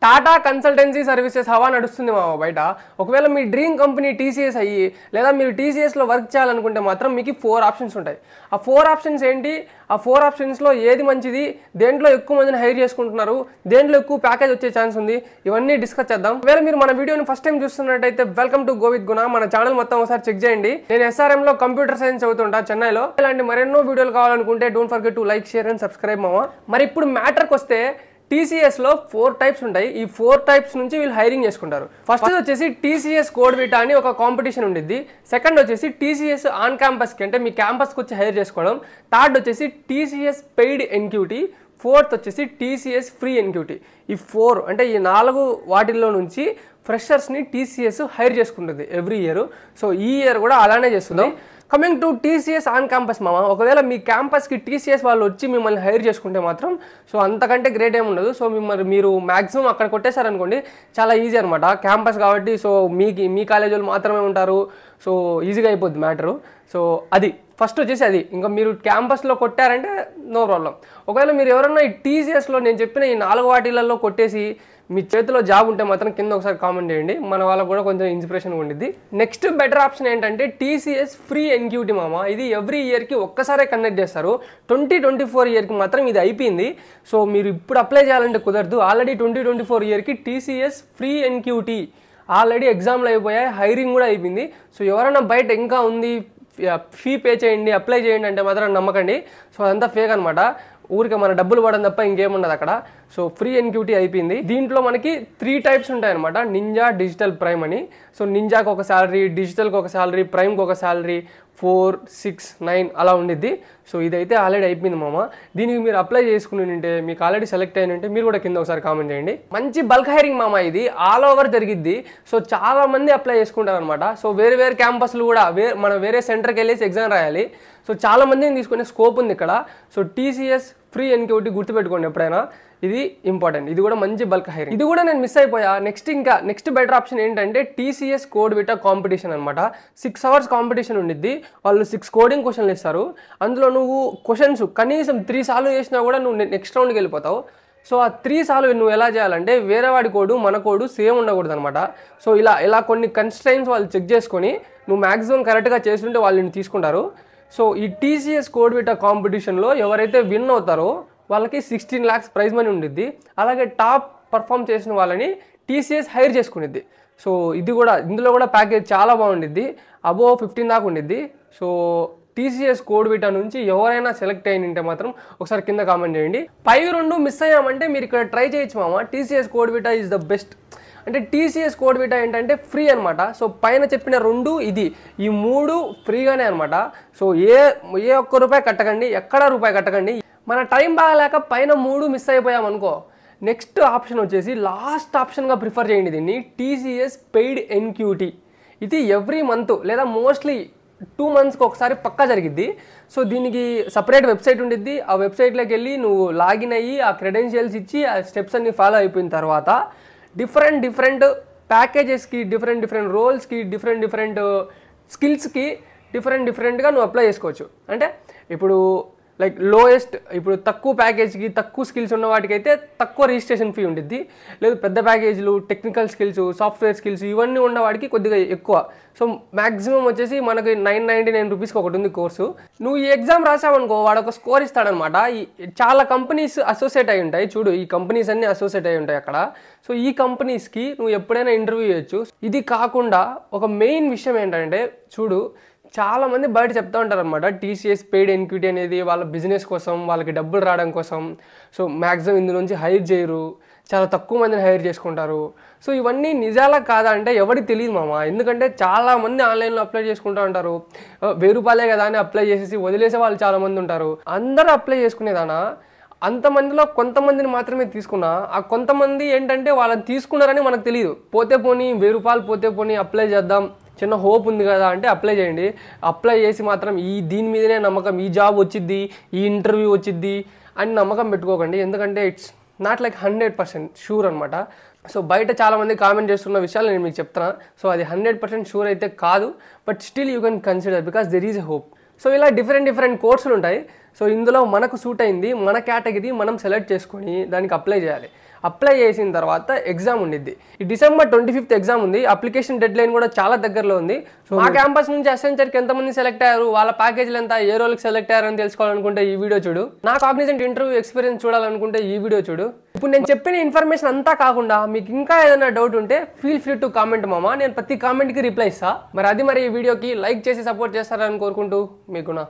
Tata consultancy services హవా నడుస్తుంది మా బయట. ఒకవేళ మీ డ్రీమ్ కంపెనీ టీసీఎస్ అయ్యి లేదా మీరు టీసీఎస్లో వర్క్ చేయాలనుకుంటే మాత్రం మీకు 4 ఆప్షన్స్ ఉంటాయి. ఆ 4 ఆప్షన్స్ ఏంటి, ఆ 4 ఆప్షన్స్లో ఏది మంచిది, దేంట్లో ఎక్కువ మందిని హైర్ చేసుకుంటున్నారు, దేంట్లో ఎక్కువ ప్యాకేజ్ వచ్చే ఛాన్స్ ఉంది, ఇవన్నీ డిస్కస్ చేద్దాం. ఒకవేళ మీరు మన వీడియోని ఫస్ట్ టైం చూస్తున్నట్టయితే వెల్కమ్ టు గో విత్ గుణ. మన ఛానల్ మొత్తం ఒకసారి చెక్ చేయండి. నేను SRMలో కంప్యూటర్ సైన్స్ చదువుతుంటా చెన్నైలో. ఇలాంటి మరెన్నో వీడియోలు కావాలనుకుంటే don't forget to like, share and subscribe మామ. మరి ఇప్పుడు మ్యాటర్కి వస్తే టీసీఎస్లో 4 టైప్స్ ఉంటాయి. ఈ 4 టైప్స్ నుంచి వీళ్ళు హైరింగ్ చేసుకుంటారు. ఫస్ట్ వచ్చేసి టీసీఎస్ కోడ్ విటా అని ఒక కాంపిటీషన్ ఉండిద్ది. సెకండ్ వచ్చేసి టీసీఎస్ ఆన్ క్యాంపస్కి, అంటే మీ క్యాంపస్కి వచ్చి హైర్ చేసుకోవడం. థర్డ్ వచ్చేసి టీసీఎస్ పెయిడ్ ఎన్క్యూటీ. ఫోర్త్ వచ్చేసి టీసీఎస్ ఫ్రీ ఎన్క్యూటీ. ఈ 4 అంటే ఈ 4 వాటిల్లో నుంచి ఫ్రెషర్స్ని టీసీఎస్ హైర్ చేసుకుంటుంది ఎవ్రీ ఇయర్. సో ఈ ఇయర్ కూడా అలానే చేస్తున్నాం. Coming to TCS on campus మామ, ఒకవేళ మీ క్యాంపస్కి టీసీఎస్ వాళ్ళు వచ్చి మిమ్మల్ని హైర్ చేసుకుంటే మాత్రం సో అంతకంటే గ్రేట్ ఏమి ఉండదు. సో మీరు మ్యాక్సిమం అక్కడ కొట్టేశారనుకోండి, చాలా ఈజీ అనమాట. క్యాంపస్ కాబట్టి సో మీ కాలేజ్ వాళ్ళు మాత్రమే ఉంటారు. సో ఈజీగా అయిపోద్ది మ్యాటరు. సో అది ఫస్ట్ వచ్చేసి అది. ఇంకా మీరు క్యాంపస్లో కొట్టారంటే నో ప్రాబ్లం. ఒకవేళ మీరు ఎవరన్నా ఈ టీసీఎస్లో నేను చెప్పిన ఈ 4 వాటిలలో కొట్టేసి మీ చేతిలో జాబ్ ఉంటే మాత్రం కింద ఒకసారి కామెంట్ చేయండి, మన వాళ్ళకు కూడా కొంచెం ఇన్స్పిరేషన్ ఉండిద్ది. నెక్స్ట్ బెటర్ ఆప్షన్ ఏంటంటే టీసీఎస్ ఫ్రీ ఎన్క్యూటీ మామ. ఇది ఎవ్రీ ఇయర్కి ఒక్కసారే కండక్ట్ చేస్తారు. 2024 ఇయర్కి మాత్రం ఇది అయిపోయింది. సో మీరు ఇప్పుడు అప్లై చేయాలంటే కుదరదు. ఆల్రెడీ 2024 ఇయర్కి టీసీఎస్ ఫ్రీ ఎన్క్యూటీ ఆల్రెడీ ఎగ్జామ్లు అయిపోయాయి, హైరింగ్ కూడా అయిపోయింది. సో ఎవరైనా బయట ఇంకా ఉంది ఫీ పే చేయండి, అప్లై చేయండి అంటే మాత్రం నమ్మకండి. సో అదంతా ఫేక్ అనమాట. ఊరికి మన డబ్బులు పడడం తప్ప ఇంకేముండదు అక్కడ. సో ఫ్రీ ఎన్క్యూటీ అయిపోయింది. దీంట్లో మనకి 3 టైప్స్ ఉంటాయన్నమాట. నింజా, డిజిటల్, ప్రైమ్ అని. సో నింజాకి ఒక శాలరీ, డిజిటల్కి ఒక శాలరీ, ప్రైమ్కి ఒక శాలరీ 4, 6, 9 అలా ఉండిద్ది. సో ఇదైతే ఆల్రెడీ అయిపోయింది మామ. దీనికి మీరు అప్లై చేసుకుని ఉంటే, మీకు ఆల్రెడీ సెలెక్ట్ అయిన ఉంటే మీరు కూడా కింద ఒకసారి కామెంట్ చేయండి. మంచి బల్క్ హైరింగ్ మామ, ఇది ఆల్ ఓవర్ జరిగిద్ది. సో చాలా మంది అప్లై చేసుకుంటారు అనమాట. సో వేరే క్యాంపస్లు కూడా మనం వేరే సెంటర్కి వెళ్ళేసి ఎగ్జామ్ రాయాలి. సో చాలా మందిని తీసుకునే స్కోప్ ఉంది ఇక్కడ. సో టీసీఎస్ ఫ్రీ ఎన్క్యూటీ గుర్తుపెట్టుకోండి ఎప్పుడైనా, ఇది ఇంపార్టెంట్. ఇది కూడా మంచి బల్క్ హైరింగ్. ఇది కూడా నేను మిస్ అయిపోయా. నెక్స్ట్ బెటర్ ఆప్షన్ ఏంటంటే టీసీఎస్ కోడ్ విటా కాంపిటీషన్ అనమాట. 6 అవర్స్ కాంపిటీషన్ ఉండిద్ది. వాళ్ళు 6 కోడింగ్ క్వశ్చన్లు ఇస్తారు. అందులో నువ్వు క్వశ్చన్స్ కనీసం 3 సార్లు చేసినా కూడా నువ్వు నెక్స్ట్ రౌండ్కి వెళ్ళిపోతావు. సో ఆ 3 సార్లు నువ్వు ఎలా చేయాలంటే వేరే వాడి కోడు మన కోడు సేమ్ ఉండకూడదు అనమాట. సో ఇలా కొన్ని కన్స్ట్రైన్స్ వాళ్ళు చెక్ చేసుకొని నువ్వు మ్యాక్సిమం కరెక్ట్గా చేస్తుంటే వాళ్ళు నిన్ను తీసుకుంటారు. సో ఈ టీసీఎస్ కోడ్ విటా కాంపిటీషన్లో ఎవరైతే విన్ అవుతారో వాళ్ళకి 16 lakhs ప్రైజ్ మనీ ఉండిద్ది. అలాగే టాప్ పర్ఫామ్ చేసిన వాళ్ళని టీసీఎస్ హైర్ చేసుకునిద్ది. సో ఇందులో కూడా ప్యాకేజ్ చాలా బాగుండిద్ది. అబోవ్ 15 దాకా ఉండిద్ది. సో టీసీఎస్ కోడ్ విటా నుంచి ఎవరైనా సెలెక్ట్ అయినంటే మాత్రం ఒకసారి కింద కామెంట్ చేయండి. పై 2 మిస్ అయ్యామంటే మీరు ఇక్కడ ట్రై చేయొచ్చు మామ. TCS code Vita is the best. అంటే టీసీఎస్ కోడ్ విటా ఏంటంటే ఫ్రీ అనమాట. సో పైన చెప్పిన 2 ఈ 3 ఫ్రీగానే అనమాట. సో ఏ ఒక్క రూపాయి కట్టకండి, ఎక్కడ రూపాయి కట్టకండి. మన టైం బాగాలేక పైన 3 మిస్ అయిపోయామనుకో, నెక్స్ట్ ఆప్షన్ వచ్చేసి లాస్ట్ ఆప్షన్గా ప్రిఫర్ చేయండి దీన్ని, టీసీఎస్ పెయిడ్ ఎన్క్యూటీ. ఇది ఎవ్రీ మంత్ లేదా మోస్ట్లీ 2 monthsకి ఒకసారి పక్కా జరిగిద్ది. సో దీనికి సపరేట్ వెబ్సైట్ ఉండిద్ది. ఆ వెబ్సైట్లోకి వెళ్ళి నువ్వు లాగిన్ అయ్యి ఆ క్రెడెన్షియల్స్ ఇచ్చి ఆ స్టెప్స్ అన్ని ఫాలో అయిపోయిన తర్వాత డిఫరెంట్ ప్యాకేజెస్కి, డిఫరెంట్ రోల్స్కి, డిఫరెంట్ స్కిల్స్కి డిఫరెంట్గా నువ్వు అప్లై చేసుకోవచ్చు. అంటే ఇప్పుడు లైక్ లోయెస్ట్, ఇప్పుడు తక్కువ ప్యాకేజ్కి తక్కువ స్కిల్స్ ఉన్న వాటికైతే తక్కువ రిజిస్ట్రేషన్ ఫీ ఉండిద్ది. లేదు పెద్ద ప్యాకేజీలు, టెక్నికల్ స్కిల్స్, సాఫ్ట్వేర్ స్కిల్స్ ఇవన్నీ ఉన్న వాడికి కొద్దిగా ఎక్కువ. సో మ్యాక్సిమం వచ్చేసి మనకి 999 రూపీస్కి ఒకటి ఉంది కోర్సు. నువ్వు ఈ ఎగ్జామ్ రాసావనుకో వాడు ఒక స్కోర్ ఇస్తాడనమాట. చాలా కంపెనీస్ అసోసియేట్ అయి ఉంటాయి. చూడు ఈ కంపెనీస్ అన్నీ అసోసియేట్ అయి ఉంటాయి అక్కడ. సో ఈ కంపెనీస్కి నువ్వు ఎప్పుడైనా ఇంటర్వ్యూ చేయొచ్చు. ఇది కాకుండా ఒక మెయిన్ విషయం ఏంటంటే, చూడు చాలా మంది బయట చెప్తూ ఉంటారు అనమాట, టీసీఎస్ పెయిడ్ ఎన్క్యూటీ అనేది వాళ్ళ బిజినెస్ కోసం, వాళ్ళకి డబ్బులు రావడం కోసం. సో మ్యాక్సిమం ఇందు నుంచి హైర్ చేయరు, చాలా తక్కువ మందిని హైర్ చేసుకుంటారు. సో ఇవన్నీ నిజాలా కాదా అంటే ఎవరికి తెలియదు మామ. ఎందుకంటే చాలామంది ఆన్లైన్లో అప్లై చేసుకుంటూ ఉంటారు. 1000 రూపాయలే కదా అని అప్లై చేసేసి వదిలేసే వాళ్ళు చాలామంది ఉంటారు. అందరూ అప్లై చేసుకునేదానా అంతమందిలో కొంతమందిని మాత్రమే తీసుకున్నా. ఆ కొంతమంది ఏంటంటే వాళ్ళని తీసుకున్నారని మనకు తెలియదు. పోతే పోనీ 1000 రూపాయలు పోతే పోనీ అప్లై చేద్దాం, చిన్న హోప్ ఉంది కదా అంటే అప్లై చేయండి. అప్లై చేసి మాత్రం దీని మీదనే నమ్మకం, ఈ జాబ్ వచ్చిద్ది, ఈ ఇంటర్వ్యూ వచ్చిద్ది అని నమ్మకం పెట్టుకోకండి. ఎందుకంటే ఇట్స్ నాట్ లైక్ 100% షూర్ అనమాట. సో బయట చాలామంది కామెంట్ చేస్తున్న విషయాలు నేను మీకు చెప్తున్నా. సో అది 100% షూర్ అయితే కాదు, but still you can consider because there is a hope. So ఇలా డిఫరెంట్ కోర్సులు ఉంటాయి. సో ఇందులో మనకు సూట్ అయింది మన కేటగిరీ మనం సెలెక్ట్ చేసుకొని దానికి అప్లై చేయాలి. అప్లై చేసిన తర్వాత ఎగ్జామ్ ఉండిద్ది. ఈ డిసెంబర్ 25th ఎగ్జామ్ ఉంది. అప్లికేషన్ డెడ్ లైన్ కూడా చాలా దగ్గరలో ఉంది. సో మా క్యాంపస్ నుంచి అసెంచర్కి ఎంతమంది సెలెక్ట్ అయ్యారు, వాళ్ళ ప్యాకేజీలు ఎంత, ఏ రోల్కి సెలెక్ట్ అయ్యారని తెలుసుకోవాలనుకుంటే ఈ వీడియో చూడు. నా కాగ్నిజెంట్ ఇంటర్వ్యూ ఎక్స్పీరియన్స్ చూడాలనుకుంటే ఈ వీడియో చూడు. ఇప్పుడు నేను చెప్పిన ఇన్ఫర్మేషన్ అంతా కాకుండా మీకు ఇంకా ఏదైనా డౌట్ ఉంటే ఫీల్ ఫ్రీ టు కామెంట్ మామా, నేను ప్రతి కామెంట్కి రిప్లై ఇస్తా. మరి ఈ వీడియోకి లైక్ చేసి సపోర్ట్ చేస్తారని కోరుకుంటూ మీకున్నా.